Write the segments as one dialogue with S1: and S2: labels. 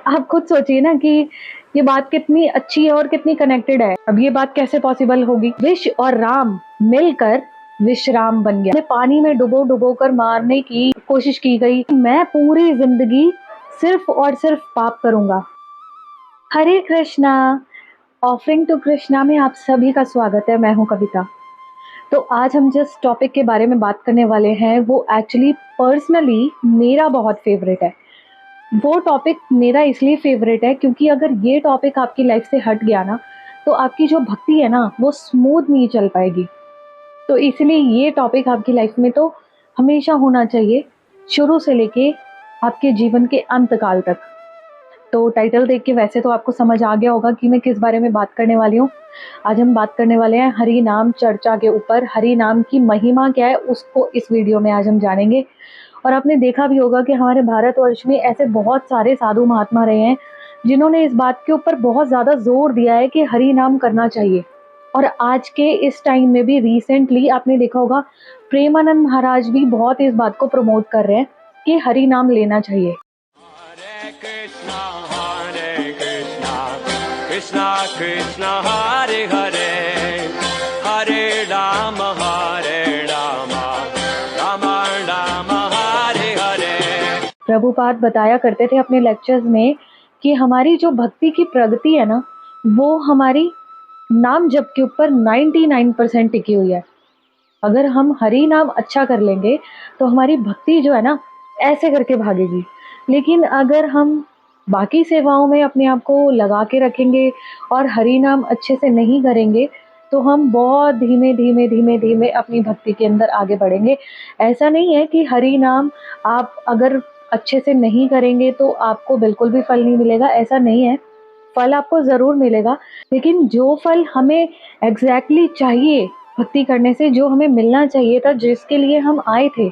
S1: आप खुद सोचिए ना कि ये बात कितनी अच्छी है और कितनी कनेक्टेड है। अब ये बात कैसे पॉसिबल होगी? विष और राम मिलकर विश्राम बन गया। पानी में डुबो डुबो कर मारने की कोशिश की गई। मैं पूरी जिंदगी सिर्फ और सिर्फ पाप करूंगा। हरे कृष्णा। ऑफरिंग टू कृष्णा में आप सभी का स्वागत है। मैं हूं कविता। तो आज हम जिस टॉपिक के बारे में बात करने वाले हैं वो एक्चुअली पर्सनली मेरा बहुत फेवरेट है। वो टॉपिक मेरा इसलिए फेवरेट है क्योंकि अगर ये टॉपिक आपकी लाइफ से हट गया ना तो आपकी जो भक्ति है ना वो स्मूथ नहीं चल पाएगी। तो इसलिए ये टॉपिक आपकी लाइफ में तो हमेशा होना चाहिए, शुरू से लेके आपके जीवन के अंत काल तक। तो टाइटल देख के वैसे तो आपको समझ आ गया होगा कि मैं किस बारे में बात करने वाली हूँ। आज हम बात करने वाले हैं हरि नाम चर्चा के ऊपर। हरि नाम की महिमा क्या है उसको इस वीडियो में आज हम जानेंगे। और आपने देखा भी होगा कि हमारे भारतवर्ष में ऐसे बहुत सारे साधु महात्मा रहे हैं जिन्होंने इस बात के ऊपर बहुत ज़्यादा जोर दिया है कि हरि नाम करना चाहिए। और आज के इस टाइम में भी रिसेंटली आपने देखा होगा प्रेमानंद महाराज भी बहुत इस बात को प्रमोट कर रहे हैं कि हरि नाम लेना चाहिए।
S2: हरे कृष्णा कृष्णा कृष्णा हरे हरे हरे राम राम राम हरे हरे।
S1: प्रभुपाद बताया करते थे अपने लेक्चर्स में कि हमारी जो भक्ति की प्रगति है ना वो हमारी नाम जप के ऊपर 99% टिकी हुई है। अगर हम हरि नाम अच्छा कर लेंगे तो हमारी भक्ति जो है ना ऐसे करके भागेगी। लेकिन अगर हम बाकी सेवाओं में अपने आप को लगा के रखेंगे और हरि नाम अच्छे से नहीं करेंगे तो हम बहुत धीमे धीमे धीमे धीमे अपनी भक्ति के अंदर आगे बढ़ेंगे। ऐसा नहीं है कि हरि नाम आप अगर अच्छे से नहीं करेंगे तो आपको बिल्कुल भी फल नहीं मिलेगा, ऐसा नहीं है। फल आपको ज़रूर मिलेगा, लेकिन जो फल हमें एग्जैक्टली चाहिए भक्ति करने से, जो हमें मिलना चाहिए था, जिसके लिए हम आए थे,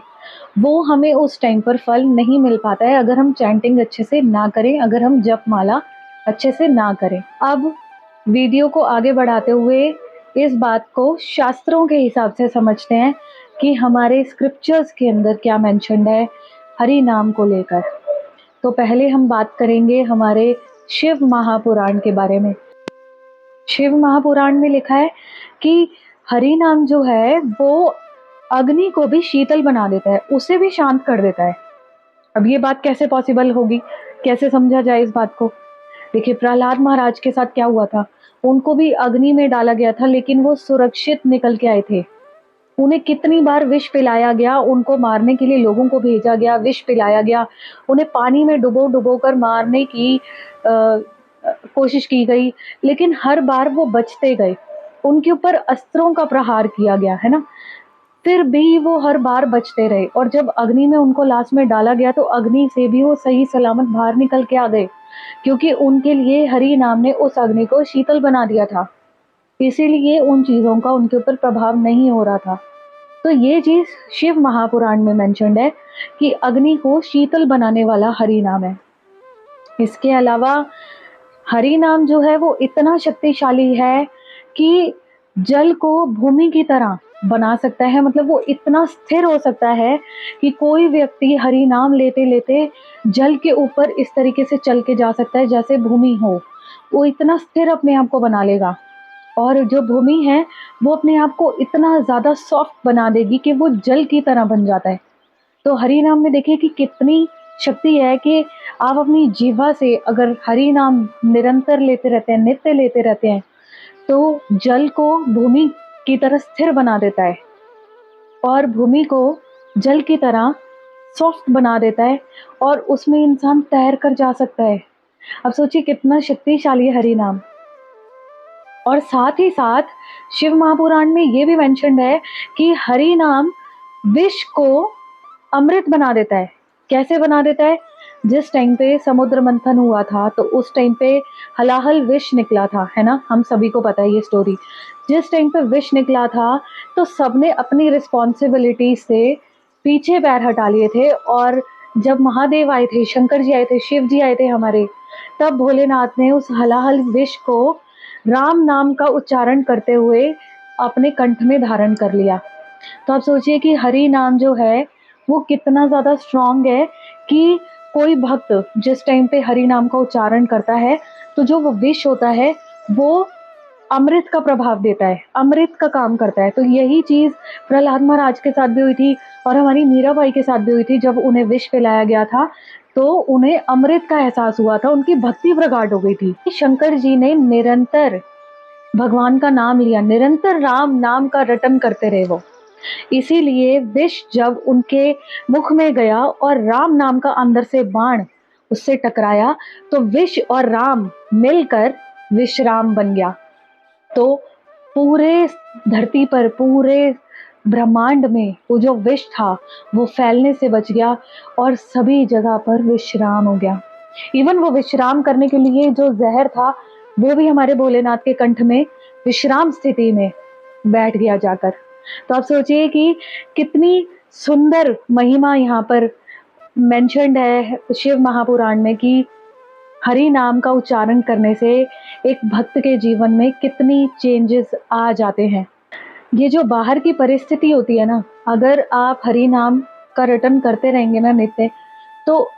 S1: वो हमें उस टाइम पर फल नहीं मिल पाता है अगर हम चैंटिंग अच्छे से ना करें, अगर हम जप माला अच्छे से ना करें। अब वीडियो को आगे बढ़ाते हुए इस बात को शास्त्रों के हिसाब से समझते हैं कि हमारे स्क्रिप्चर्स के अंदर क्या मेंशन्ड है हरि नाम को लेकर। तो पहले हम बात करेंगे हमारे शिव महापुराण के बारे में। शिव महापुराण में लिखा है कि हरि नाम जो है वो अग्नि को भी शीतल बना देता है, उसे भी शांत कर देता है। अब ये बात कैसे पॉसिबल होगी, कैसे समझा जाए इस बात को? देखिए प्रहलाद महाराज के साथ क्या हुआ था। उनको भी अग्नि में डाला गया था लेकिन वो सुरक्षित निकल के आए थे। उन्हें कितनी बार विष पिलाया गया, उनको मारने के लिए लोगों को भेजा गया, विष पिलाया गया, उन्हें पानी में डुबो डुबो कर मारने की कोशिश की गई, लेकिन हर बार वो बचते गए। उनके ऊपर अस्त्रों का प्रहार किया गया है ना, फिर भी वो हर बार बचते रहे। और जब अग्नि में उनको लास्ट में डाला गया तो अग्नि से भी वो सही सलामत बाहर निकल के आ गए, क्योंकि उनके लिए हरि नाम ने उस अग्नि को शीतल बना दिया था। इसीलिए उन चीज़ों का उनके ऊपर प्रभाव नहीं हो रहा था। तो ये चीज़ शिव महापुराण में मेंशन्ड है कि अग्नि को शीतल बनाने वाला हरि नाम है। इसके अलावा हरि नाम जो है वो इतना शक्तिशाली है कि जल को भूमि की तरह बना सकता है। मतलब वो इतना स्थिर हो सकता है कि कोई व्यक्ति हरि नाम लेते लेते जल के ऊपर इस तरीके से चल के जा सकता है जैसे भूमि हो। वो इतना स्थिर अपने आप को बना लेगा और जो भूमि है वो अपने आप को इतना ज़्यादा सॉफ्ट बना देगी कि वो जल की तरह बन जाता है। तो हरि नाम में देखिए कि कितनी शक्ति है कि आप अपनी जीवा से अगर हरि नाम निरंतर लेते रहते हैं, नित्य लेते रहते हैं, तो जल को भूमि की तरह स्थिर बना देता है और भूमि को जल की तरह सॉफ्ट बना देता है और उसमें इंसान तैर कर जा सकता है। अब सोचिए कितना शक्तिशाली है हरि नाम। और साथ ही साथ शिव महापुराण में ये भी मेंशन्ड है कि हरि नाम विष को अमृत बना देता है। कैसे बना देता है? जिस टाइम पे समुद्र मंथन हुआ था तो उस टाइम पे हलाहल विष निकला था, है ना, हम सभी को पता है ये स्टोरी। जिस टाइम पे विष निकला था तो सबने अपनी रिस्पॉन्सिबिलिटी से पीछे पैर हटा लिए थे। और जब महादेव आए थे, शंकर जी आए थे, शिव जी आए थे हमारे, तब भोलेनाथ ने उस हलाहल विष को राम नाम का उच्चारण करते हुए अपने कंठ में धारण कर लिया। तो आप सोचिए कि हरि नाम जो है वो कितना ज़्यादा स्ट्रॉन्ग है कि कोई भक्त जिस टाइम पे हरि नाम का उच्चारण करता है, तो जो वो विष होता है, वो अमृत का प्रभाव देता है, अमृत का काम करता है। तो यही चीज़ प्रहलाद महाराज के साथ भी हुई थी और हमारी मीराबाई के साथ भी हुई थी। जब उन्हें विष पिलाया गया था, तो उन्हें अमृत का एहसास हुआ था, उनकी भक्ति प्रकट हो गई थी। शंकर जी ने निरंतर भगवान का नाम लिया, निरंतर राम नाम का रटन करते रहे वो। इसीलिए विष जब उनके मुख में गया और राम नाम का अंदर से बाण उससे टकराया, तो विष और राम मिलकर विश्राम बन गया। तो पूरे धरती पर, पूरे ब्रह्मांड में वो जो विष था वो फैलने से बच गया और सभी जगह पर विश्राम हो गया। इवन वो विश्राम करने के लिए जो जहर था वो भी हमारे भोलेनाथ के कंठ में विश्राम स्थिति में बैठ गया जाकर। तो आप सोचिए कि कितनी सुंदर महिमा यहाँ पर मेंशन्ड है शिव महापुराण में कि हरि नाम का उच्चारण करने से एक भक्त के जीवन में कितनी चेंजेस आ जाते हैं। ये जो बाहर की परिस्थिति होती है ना, अगर आप हरि नाम का रटन करते रहेंगे ना नित्य, तो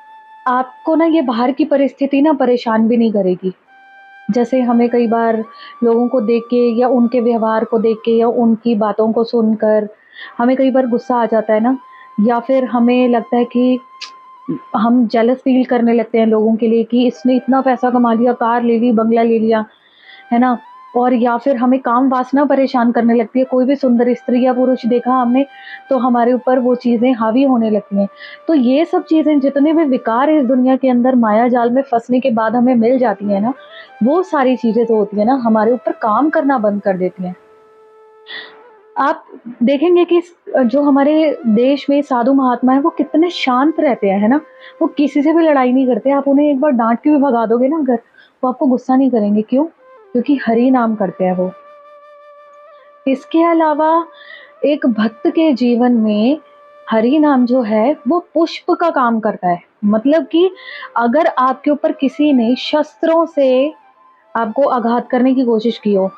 S1: आपको ना ये बाहर की परिस्थिति ना परेशान भी नहीं करेगी। जैसे हमें कई बार लोगों को देख के या उनके व्यवहार को देख के या उनकी बातों को सुनकर हमें कई बार गुस्सा आ जाता है ना, या फिर हमें लगता है कि हम जेलस फील करने लगते हैं लोगों के लिए कि इसने इतना पैसा कमा लिया, कार ले ली, बंगला ले लिया, है ना। और या फिर हमें काम वासना परेशान करने लगती है, कोई भी सुंदर स्त्री या पुरुष देखा हमने तो हमारे ऊपर वो चीज़ें हावी होने लगती हैं। तो ये सब चीज़ें, जितने भी विकार इस दुनिया के अंदर माया जाल में फंसने के बाद हमें मिल जाती हैं ना, वो सारी चीज़ें तो होती है ना हमारे ऊपर काम करना बंद कर देती हैं। आप देखेंगे कि जो हमारे देश में साधु महात्मा है वो कितने शांत रहते हैं, है ना। वो किसी से भी लड़ाई नहीं करते। आप उन्हें एक बार डांट के भी भगा दोगे ना अगर, वो आपको गुस्सा नहीं करेंगे। क्यों? क्योंकि हरि नाम करते हैं वो। इसके अलावा एक भक्त के जीवन में हरि नाम जो है वो पुष्प का काम करता है। मतलब कि अगर आपके ऊपर किसी ने शस्त्रों से आपको आघात करने की कोशिश की हो,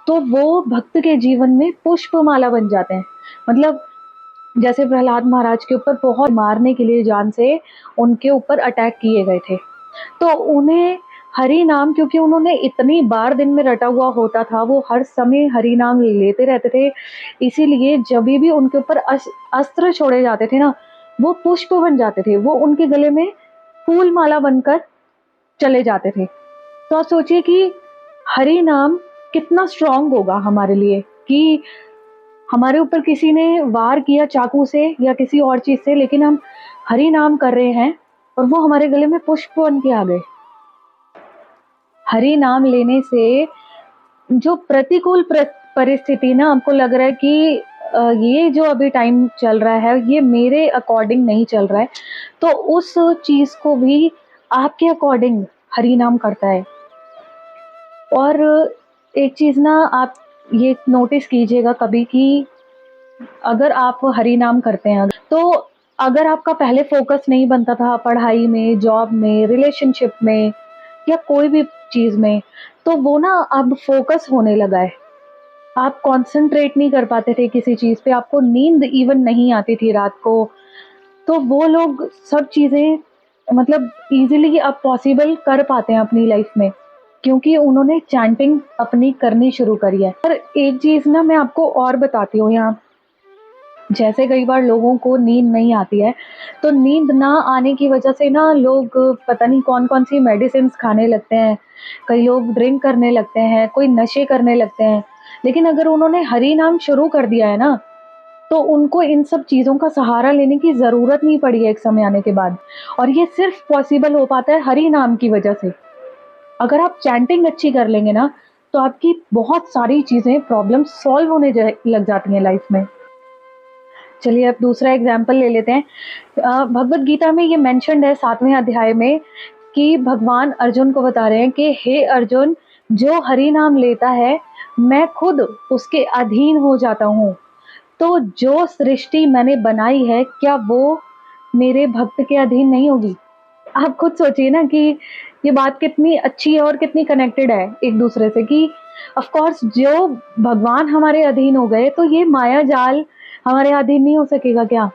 S1: तो वो भक्त के जीवन में पुष्पमाला बन जाते हैं। मतलब जैसे प्रहलाद महाराज के ऊपर बहुत मारने के लिए जान से उनके ऊपर अटैक किए गए थे, तो उन्हें हरि नाम, क्योंकि उन्होंने इतनी बार दिन में रटा हुआ होता था, वो हर समय हरि नाम लेते रहते थे, इसीलिए जब भी उनके ऊपर अस्त्र छोड़े जाते थे ना, वो पुष्प बन जाते थे, वो उनके गले में फूल माला बनकर चले जाते थे। तो आप सोचिए कि हरि नाम कितना स्ट्रांग होगा हमारे लिए, कि हमारे ऊपर किसी ने वार किया चाकू से या किसी और चीज से, लेकिन हम हरि नाम कर रहे हैं और वो हमारे गले में पुष्प बन के आ गए। हरि नाम लेने से जो प्रतिकूल परिस्थिति ना, आपको लग रहा है कि ये जो अभी टाइम चल रहा है ये मेरे अकॉर्डिंग नहीं चल रहा है, तो उस चीज को भी आपके अकॉर्डिंग हरि नाम करता है। और एक चीज ना आप ये नोटिस कीजिएगा कभी कि अगर आप हरि नाम करते हैं, तो अगर आपका पहले फोकस नहीं बनता था पढ़ाई में, जॉब में, रिलेशनशिप में या कोई भी चीज में, तो वो ना अब फोकस होने लगा है। आप कंसंट्रेट नहीं कर पाते थे किसी चीज पे, आपको नींद इवन नहीं आती थी रात को। तो वो लोग सब चीजें मतलब इजीली अब पॉसिबल कर पाते हैं अपनी लाइफ में, क्योंकि उन्होंने चैंटिंग अपनी करनी शुरू करी है। और एक चीज ना मैं आपको और बताती हूँ यहाँ, जैसे कई बार लोगों को नींद नहीं आती है, तो नींद ना आने की वजह से ना लोग पता नहीं कौन कौन सी मेडिसिन खाने लगते हैं, कई लोग ड्रिंक करने लगते हैं, कोई नशे करने लगते हैं। लेकिन अगर उन्होंने हरि नाम शुरू कर दिया है ना, तो उनको इन सब चीज़ों का सहारा लेने की ज़रूरत नहीं पड़ी है एक समय आने के बाद। और ये सिर्फ पॉसिबल हो पाता है हरि नाम की वजह से। अगर आप चैंटिंग अच्छी कर लेंगे ना, तो आपकी बहुत सारी चीज़ें, प्रॉब्लम सॉल्व होने लग जाती हैं लाइफ में। चलिए अब दूसरा एग्जाम्पल ले लेते हैं। भगवत गीता में ये मेंशन्ड है 7वें अध्याय में कि भगवान अर्जुन को बता रहे हैं कि हे अर्जुन, जो हरि नाम लेता है मैं खुद उसके अधीन हो जाता हूँ। तो जो सृष्टि मैंने बनाई है, क्या वो मेरे भक्त के अधीन नहीं होगी? आप खुद सोचिए ना कि ये बात कितनी अच्छी है और कितनी कनेक्टेड है एक दूसरे से, कि ऑफ कोर्स जो भगवान हमारे अधीन हो गए, तो ये माया जाल हमारे अधीन नहीं हो सकेगा क्या?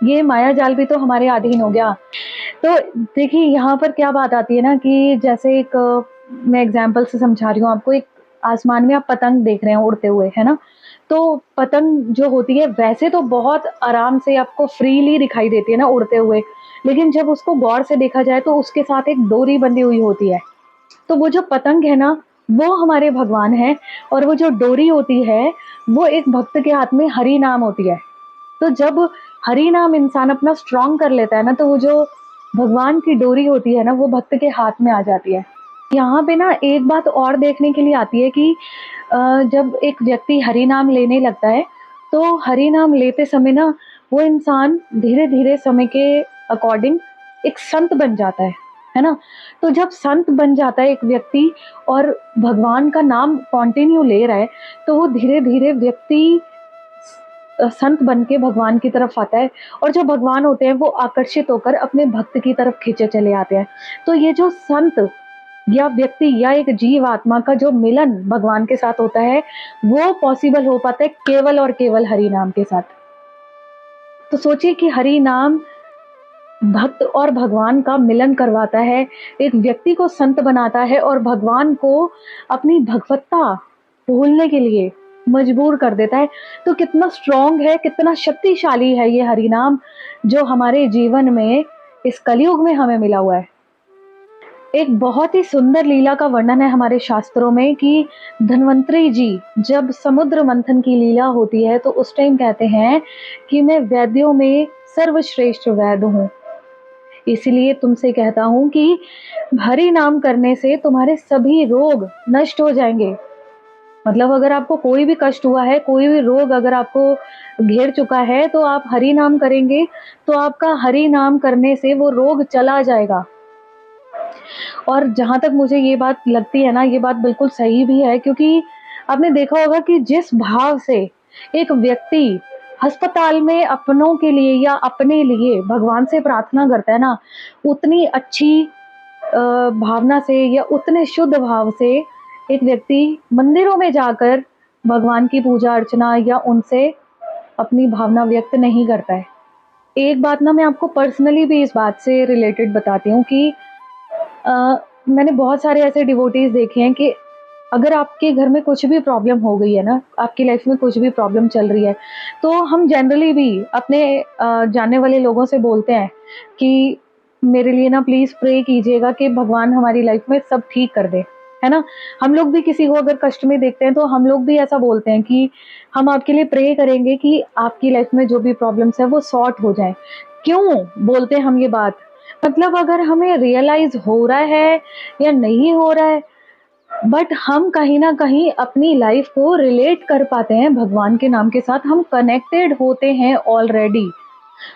S1: ये माया जाल भी तो हमारे अधीन हो गया। तो देखिए यहाँ पर क्या बात आती है ना कि जैसे एक मैं एग्जांपल से समझा रही हूँ आपको। एक आसमान में आप पतंग देख रहे हैं उड़ते हुए, है ना? तो पतंग जो होती है वैसे तो बहुत आराम से आपको फ्रीली दिखाई देती है ना उड़ते हुए, लेकिन जब उसको गौर से देखा जाए तो उसके साथ एक डोरी बंधी हुई होती है। तो वो जो पतंग है ना, वो हमारे भगवान हैं, और वो जो डोरी होती है, वो एक भक्त के हाथ में हरि नाम होती है। तो जब हरि नाम इंसान अपना स्ट्रॉन्ग कर लेता है ना, तो वो जो भगवान की डोरी होती है ना, वो भक्त के हाथ में आ जाती है। यहाँ पे ना एक बात और देखने के लिए आती है कि जब एक व्यक्ति हरि नाम लेने लगता है, तो हरि नाम लेते समय ना वो इंसान धीरे-धीरे समय के अकॉर्डिंग एक संत बन जाता है ना? तो जब संत बन जाता है एक व्यक्ति और भगवान का नाम कंटिन्यू ले रहा है, तो वो धीरे-धीरे व्यक्ति संत बन के भगवान की तरफ आता है, और जो भगवान होते हैं वो आकर्षित होकर अपने भक्त की तरफ खींचे चले आते हैं। तो ये जो संत या व्यक्ति या एक जीव आत्मा का जो मिलन भगवान के साथ होता है, वो पॉसिबल हो पाता है केवल और केवल हरि नाम के साथ। तो सोचिए कि हरि नाम भक्त और भगवान का मिलन करवाता है, एक व्यक्ति को संत बनाता है और भगवान को अपनी भगवत्ता भूलने के लिए मजबूर कर देता है। तो कितना स्ट्रॉन्ग है, कितना शक्तिशाली है ये हरि नाम, जो हमारे जीवन में इस कलयुग में हमें मिला हुआ है। एक बहुत ही सुंदर लीला का वर्णन है हमारे शास्त्रों में कि धन्वंतरी जी जब समुद्र मंथन की लीला होती है, तो उस टाइम कहते हैं कि मैं वैद्यों में सर्वश्रेष्ठ वैद्य हूँ। इसलिए तुमसे कहता हूँ कि हरि नाम करने से तुम्हारे सभी रोग नष्ट हो जाएँगे। मतलब अगर आपको कोई भी कष्ट हुआ है, कोई भी रोग अगर आपको घेर चुका है, तो आप हरि नाम करेंगे, तो आपका हरि नाम करने से वो रोग चला जाएगा। और जहाँ तक मुझे ये बात लगती है ना, ये बात बिल्कुल सही भी है, क्योंकि आपने देखा होगा कि जिस भाव से एक व्यक्ति अस्पताल में अपनों के लिए या अपने लिए भगवान से प्रार्थना करता है ना, उतनी अच्छी भावना से या उतने शुद्ध भाव से एक व्यक्ति मंदिरों में जाकर भगवान की पूजा अर्चना या उनसे अपनी भावना व्यक्त नहीं करता है। एक बात ना मैं आपको पर्सनली भी इस बात से रिलेटेड बताती हूँ कि मैंने बहुत सारे ऐसे डिवोटीज़ देखे हैं कि अगर आपके घर में कुछ भी प्रॉब्लम हो गई है ना, आपकी लाइफ में कुछ भी प्रॉब्लम चल रही है, तो हम जनरली भी अपने जानने वाले लोगों से बोलते हैं कि मेरे लिए ना प्लीज़ प्रे कीजिएगा कि भगवान हमारी लाइफ में सब ठीक कर दे, है ना? हम लोग भी किसी को अगर कष्ट में देखते हैं, तो हम लोग भी ऐसा बोलते हैं कि हम आपके लिए प्रे करेंगे कि आपकी लाइफ में जो भी प्रॉब्लम्स है वो सॉर्ट हो जाएँ। क्यों बोलते हैं हम ये बात? मतलब अगर हमें रियलाइज़ हो रहा है या नहीं हो रहा है, बट हम कहीं न कहीं अपनी लाइफ़ को रिलेट कर पाते हैं भगवान के नाम के साथ, हम कनेक्टेड होते हैं ऑलरेडी।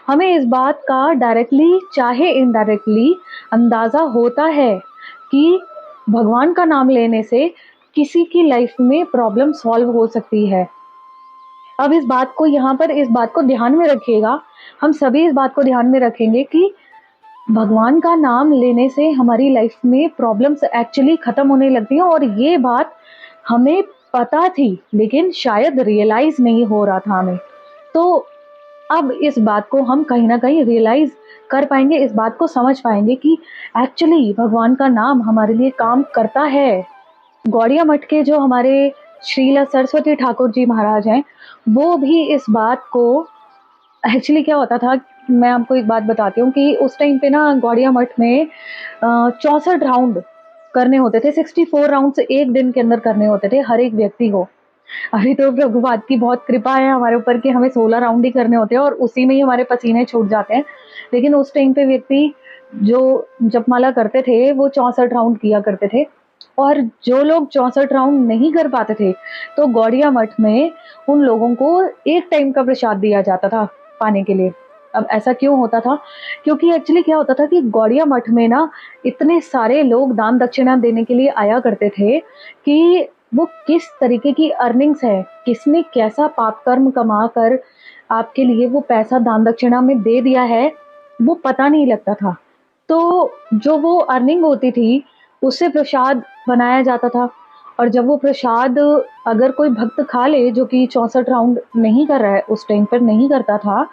S1: हमें इस बात का डायरेक्टली चाहे इनडायरेक्टली अंदाज़ा होता है कि भगवान का नाम लेने से किसी की लाइफ़ में प्रॉब्लम सॉल्व हो सकती है। अब इस बात को यहाँ पर इस बात को ध्यान में रखिएगा, हम सभी इस बात को ध्यान में रखेंगे कि भगवान का नाम लेने से हमारी लाइफ में प्रॉब्लम्स एक्चुअली खत्म होने लगती हैं, और ये बात हमें पता थी लेकिन शायद रियलाइज नहीं हो रहा था हमें। तो अब इस बात को हम कहीं ना कहीं रियलाइज कर पाएंगे, इस बात को समझ पाएंगे कि एक्चुअली भगवान का नाम हमारे लिए काम करता है। गौड़िया मठ के जो हमारे श्रीला सरस्वती ठाकुर जी महाराज हैं, वो भी इस बात को एक्चुअली क्या होता था, मैं आपको एक बात बताती हूँ कि उस टाइम पे ना गौड़िया मठ में 64 राउंड करने होते थे। 64 राउंड्स एक दिन के अंदर करने होते थे हर एक व्यक्ति को। अभी तो प्रभुपाद की बहुत कृपा है हमारे ऊपर कि हमें 16 राउंड ही करने होते हैं और उसी में ही हमारे पसीने छूट जाते हैं। लेकिन उस टाइम पे व्यक्ति जो जपमाला करते थे वो 64 राउंड किया करते थे, और जो लोग 64 राउंड नहीं कर पाते थे, तो गौड़िया मठ में उन लोगों को एक टाइम का प्रसाद दिया जाता था पाने के लिए। अब ऐसा क्यों होता था? क्योंकि एक्चुअली क्या होता था कि गौड़िया मठ में ना इतने सारे लोग दान दक्षिणा देने के लिए आया करते थे कि वो किस तरीके की अर्निंग्स है, किसने कैसा पाप कर्म कमा कर आपके लिए वो पैसा दान दक्षिणा में दे दिया है, वो पता नहीं लगता था। तो जो वो अर्निंग होती थी उससे प्रसाद बनाया जाता था, और जब वो प्रसाद अगर कोई भक्त खा ले जो कि 64 राउंड नहीं कर रहा है, उस टाइम पर नहीं करता था,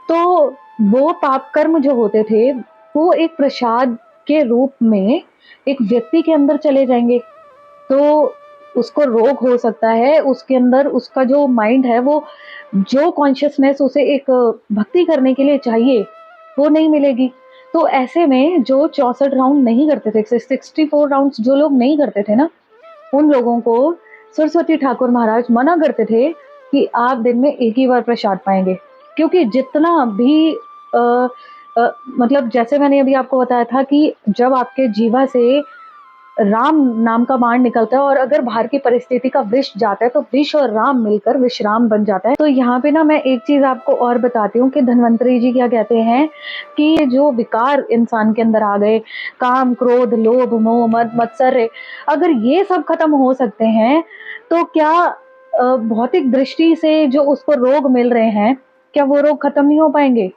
S1: तो वो पाप कर्म जो होते थे, वो एक प्रसाद के रूप में एक व्यक्ति के अंदर चले जाएँगे। तो उसको रोग हो सकता है, उसके अंदर उसका जो माइंड है वो जो कॉन्शसनेस उसे एक भक्ति करने के लिए चाहिए, वो नहीं मिलेगी। तो ऐसे में जो 64 राउंड नहीं करते थे, 64 राउंड्स जो लोग नहीं करते थे ना, उन लोगों को सरस्वती ठाकुर महाराज मना करते थे कि आप दिन में एक ही बार प्रसाद पाएँगे। क्योंकि जितना भी अ मतलब जैसे मैंने अभी आपको बताया था कि जब आपके जीवा से राम नाम का बाण निकलता है और अगर बाहर की परिस्थिति का विष जाता है तो विष और राम मिलकर विश्राम बन जाता है। तो यहाँ पे ना मैं एक चीज़ आपको और बताती हूँ कि धन्वंतरी जी क्या कहते हैं कि ये जो विकार इंसान के अंदर आ गए, काम, क्रोध, लोभ, मोह, मद, मत्सर्य, अगर ये सब खत्म हो सकते हैं, तो क्या भौतिक दृष्टि से जो उसको रोग मिल रहे हैं, क्या वो रोग खत्म नहीं हो पाएँगे?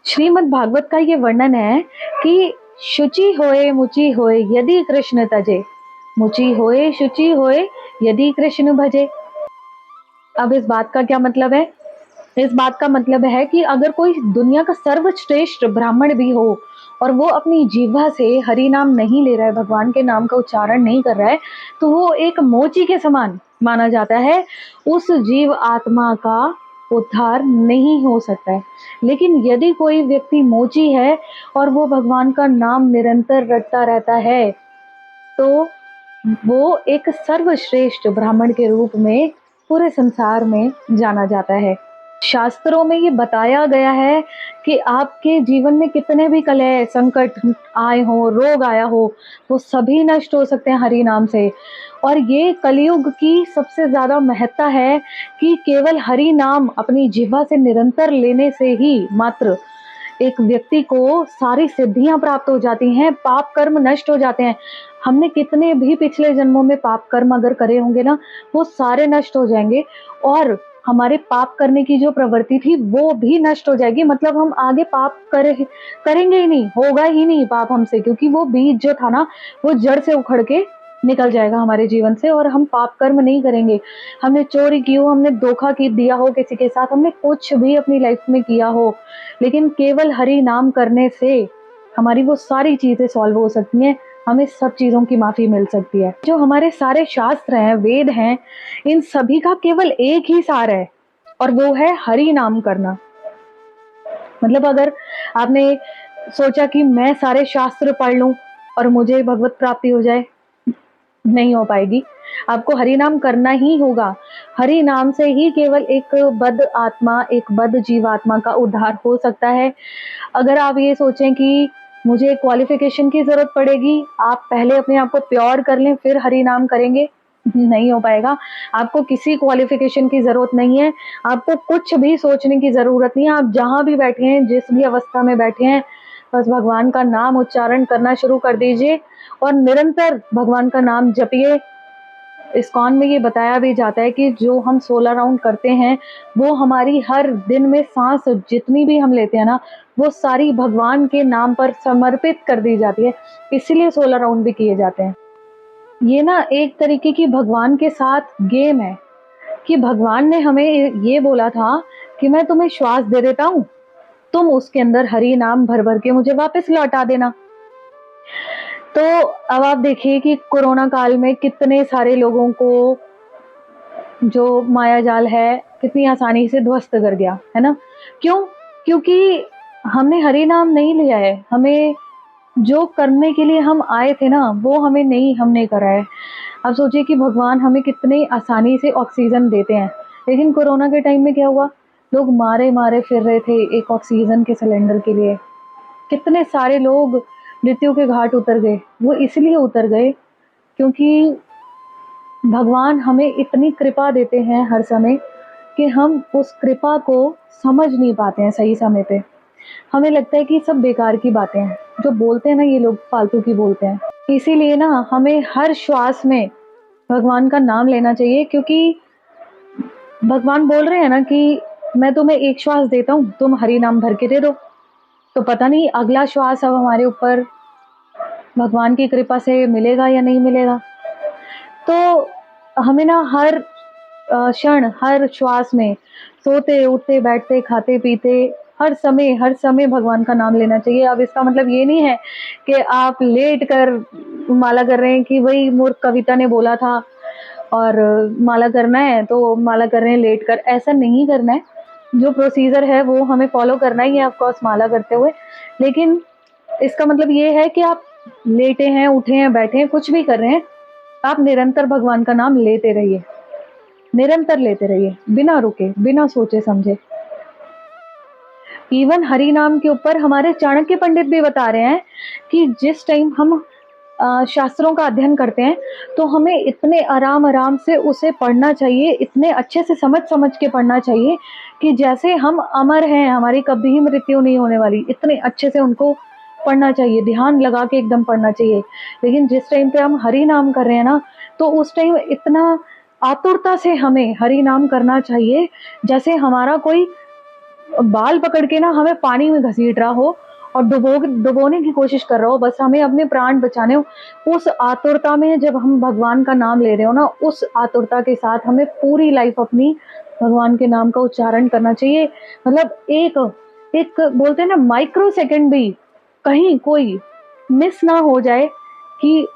S1: श्रीमद् भागवत का ये वर्णन है कि शुचि होए मुचि होए यदि कृष्ण तजे, मुचि होए शुचि होए यदि कृष्ण भजे। अब इस बात का क्या मतलब है? इस बात का मतलब है कि अगर कोई दुनिया का सर्वश्रेष्ठ ब्राह्मण भी हो और वो अपनी जीवा से हरि नाम नहीं ले रहा है, भगवान के नाम का उच्चारण नहीं कर रहा है, तो वो एक मोची के समान माना जाता है। उस जीव आत्मा का उद्धार नहीं हो सकता है। लेकिन यदि कोई व्यक्ति मोची है और वो भगवान का नाम निरंतर रटता रहता है, तो वो एक सर्वश्रेष्ठ ब्राह्मण के रूप में पूरे संसार में जाना जाता है। शास्त्रों में ये बताया गया है कि आपके जीवन में कितने भी कलह, संकट आए हों, रोग आया हो, वो सभी नष्ट हो सकते हैं हरि नाम से। और ये कलयुग की सबसे ज़्यादा महत्ता है कि केवल हरि नाम अपनी जिह्वा से निरंतर लेने से ही मात्र एक व्यक्ति को सारी सिद्धियाँ प्राप्त हो जाती हैं, पाप कर्म नष्ट हो जाते हैं। हमने कितने भी पिछले जन्मों में पाप कर्म अगर करे होंगे ना, वो सारे नष्ट हो जाएँगे और हमारे पाप करने की जो प्रवृत्ति थी, वो भी नष्ट हो जाएगी। मतलब हम आगे पाप करेंगे ही नहीं, होगा ही नहीं पाप हमसे, क्योंकि वो बीज जो था ना, वो जड़ से उखड़ के निकल जाएगा हमारे जीवन से और हम पाप कर्म नहीं करेंगे। हमने चोरी की हो, हमने धोखा की दिया हो किसी के साथ, हमने कुछ भी अपनी लाइफ में किया हो, लेकिन केवल हरि नाम करने से हमारी वो सारी चीज़ें सॉल्व हो सकती हैं, हमें सब चीज़ों की माफ़ी मिल सकती है। जो हमारे सारे शास्त्र हैं, वेद हैं, इन सभी का केवल एक ही सार है और वो है हरि नाम करना। मतलब अगर आपने सोचा कि मैं सारे शास्त्र पढ़ लूँ और मुझे भगवत प्राप्ति हो जाए, नहीं हो पाएगी। आपको हरि नाम करना ही होगा। हरि नाम से ही केवल एक बद्ध आत्मा, एक बद्ध जीवात्मा का उद्धार हो सकता है। अगर आप ये सोचें कि मुझे क्वालिफ़िकेशन की ज़रूरत पड़ेगी, आप पहले अपने आप को प्योर कर लें, फिर हरि नाम करेंगे, नहीं हो पाएगा। आपको किसी क्वालिफ़िकेशन की ज़रूरत नहीं है, आपको कुछ भी सोचने की ज़रूरत नहीं है। आप जहाँ भी बैठे हैं, जिस भी अवस्था में बैठे हैं, बस भगवान का नाम उच्चारण करना शुरू कर दीजिए और निरंतर भगवान का नाम जपिए। इस्कॉन में ये बताया भी जाता है कि जो हम 16 राउंड करते हैं, वो हमारी हर दिन में साँस जितनी भी हम लेते हैं ना, वो सारी भगवान के नाम पर समर्पित कर दी जाती है, इसीलिए 16 राउंड भी किए जाते हैं। ये ना एक तरीके की भगवान के साथ गेम है कि भगवान ने हमें ये बोला था कि मैं तुम्हें श्वास दे देता हूँ, तुम उसके अंदर हरि नाम भर-भर के मुझे वापस लौटा देना। तो अब आप देखिए कि कोरोना काल में कितने सारे लोगों को जो मायाजाल है, कितनी आसानी से ध्वस्त कर गया, है ना? क्यों? क्योंकि हमने हरि नाम नहीं लिया है, हमें जो करने के लिए हम आए थे ना, वो हमने करा है। अब सोचिए कि भगवान हमें कितनी आसानी से ऑक्सीजन देते हैं, लेकिन कोरोना के टाइम में क्या हुआ? लोग मारे-मारे फिर रहे थे एक ऑक्सीजन के सिलेंडर के लिए। कितने सारे लोग मृत्यु के घाट उतर गए। वो इसलिए उतर गए क्योंकि भगवान हमें इतनी कृपा देते हैं हर समय कि हम उस कृपा को समझ नहीं पाते हैं सही समय पे। हमें लगता है कि सब बेकार की बातें हैं। जो बोलते हैं ना ये लोग फालतू की बोलते हैं। इसीलिए ना हमें हर श्वास में भगवान का नाम लेना चाहिए, क्योंकि भगवान बोल रहे हैं ना कि मैं तुम्हें एक श्वास देता हूँ, तुम हरि नाम भर के दे दो। तो पता नहीं अगला श्वास अब हमारे ऊपर भगवान की कृपा से मिलेगा या नहीं मिलेगा। तो हमें ना हर क्षण, हर श्वास में सोते, उठते, बैठते, खाते, पीते हर समय भगवान का नाम लेना चाहिए। अब इसका मतलब ये नहीं है कि आप लेट कर माला कर रहे हैं कि वही मूर्ख कविता ने बोला था और माला करना है तो माला कर रहे हैं लेट कर, ऐसा नहीं करना है। जो प्रोसीजर है वो हमें फॉलो करना ही है ऑफ कोर्स माला करते हुए, लेकिन इसका मतलब ये है कि आप लेटे हैं, उठे हैं, बैठे हैं, कुछ भी कर रहे हैं, आप निरंतर भगवान का नाम लेते रहिए, निरंतर लेते रहिए, बिना रुके, बिना सोचे समझे। इवन हरि नाम के ऊपर हमारे चाणक्य पंडित भी बता रहे हैं कि जिस टाइम हम शास्त्रों का अध्ययन करते हैं तो हमें इतने आराम आराम से उसे पढ़ना चाहिए, इतने अच्छे से समझ समझ के पढ़ना चाहिए कि जैसे हम अमर हैं, हमारी कभी ही मृत्यु नहीं होने वाली, इतने अच्छे से उनको पढ़ना चाहिए, ध्यान लगा के एकदम पढ़ना चाहिए। लेकिन जिस टाइम पे हम हरि नाम कर रहे हैं ना, तो उस टाइम इतना आतुरता से हमें हरि नाम करना चाहिए जैसे हमारा कोई बाल पकड़ के ना हमें पानी में घसीट रहा हो और डुबोने की कोशिश कर रहा हो, बस हमें अपने प्राण बचाने हो। उस आतुरता में जब हम भगवान का नाम ले रहे हो ना, उस आतुरता के साथ हमें पूरी लाइफ अपनी भगवान के नाम का उच्चारण करना चाहिए। मतलब एक एक बोलते हैं ना, माइक्रो सेकंड भी कहीं कोई मिस ना हो जाए कि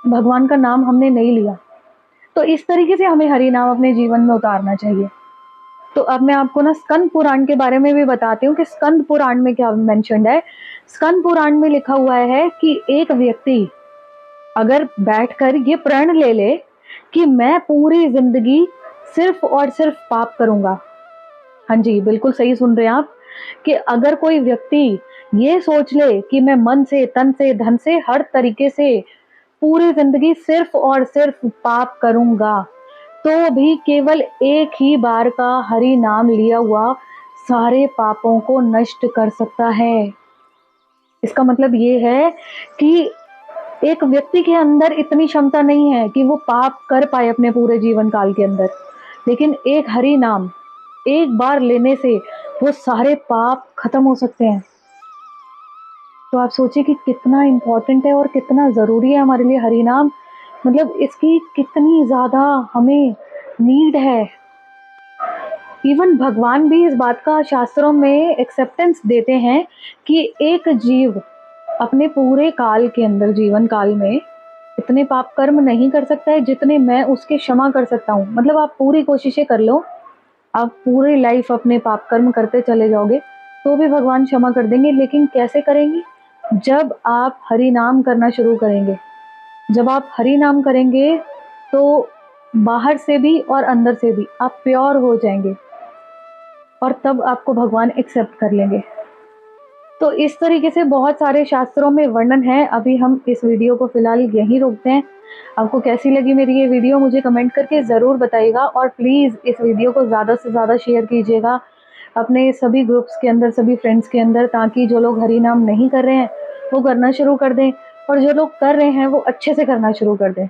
S1: भगवान का नाम हमने नहीं लिया। तो इस तरीके से हमें हरि नाम अपने जीवन में उतारना चाहिए। तो अब मैं आपको ना स्कंद पुराण के बारे में भी बताती हूँ कि स्कंद पुराण में क्या मेंशन्ड है। स्कंद पुराण में लिखा हुआ है कि एक व्यक्ति अगर बैठकर ये प्रण ले ले कि मैं पूरी जिंदगी सिर्फ और सिर्फ पाप करूंगा। हाँ जी, बिल्कुल सही सुन रहे हैं आप, कि अगर कोई व्यक्ति ये सोच ले कि मैं मन से, तन से, धन से, हर तरीके से पूरी जिंदगी सिर्फ और सिर्फ पाप करूंगा, तो भी केवल एक ही बार का हरि नाम लिया हुआ सारे पापों को नष्ट कर सकता है। इसका मतलब ये है कि एक व्यक्ति के अंदर इतनी क्षमता नहीं है कि वो पाप कर पाए अपने पूरे जीवन काल के अंदर, लेकिन एक हरि नाम एक बार लेने से वो सारे पाप खत्म हो सकते हैं। तो आप सोचिए कि कितना इम्पोर्टेंट है और कितना ज़रूरी है हमारे लिए हरि नाम। मतलब इसकी कितनी ज़्यादा हमें नीड है। इवन भगवान भी इस बात का शास्त्रों में एक्सेप्टेंस देते हैं कि एक जीव अपने पूरे काल के अंदर, जीवन काल में इतने पाप कर्म नहीं कर सकता है जितने मैं उसके क्षमा कर सकता हूँ। मतलब आप पूरी कोशिशें कर लो, आप पूरी लाइफ अपने पाप कर्म करते चले जाओगे तो भी भगवान क्षमा कर देंगे। लेकिन कैसे करेंगे? जब आप हरि नाम करना शुरू करेंगे। जब आप हरि नाम करेंगे तो बाहर से भी और अंदर से भी आप प्योर हो जाएंगे और तब आपको भगवान एक्सेप्ट कर लेंगे। तो इस तरीके से बहुत सारे शास्त्रों में वर्णन है। अभी हम इस वीडियो को फिलहाल यहीं रोकते हैं। आपको कैसी लगी मेरी ये वीडियो मुझे कमेंट करके ज़रूर बताइएगा, और प्लीज़ इस वीडियो को ज़्यादा से ज़्यादा शेयर कीजिएगा अपने सभी ग्रुप्स के अंदर, सभी फ्रेंड्स के अंदर, ताकि जो लोग हरि नाम नहीं कर रहे हैं वो करना शुरू कर दें और जो लोग कर रहे हैं वो अच्छे से करना शुरू कर दें।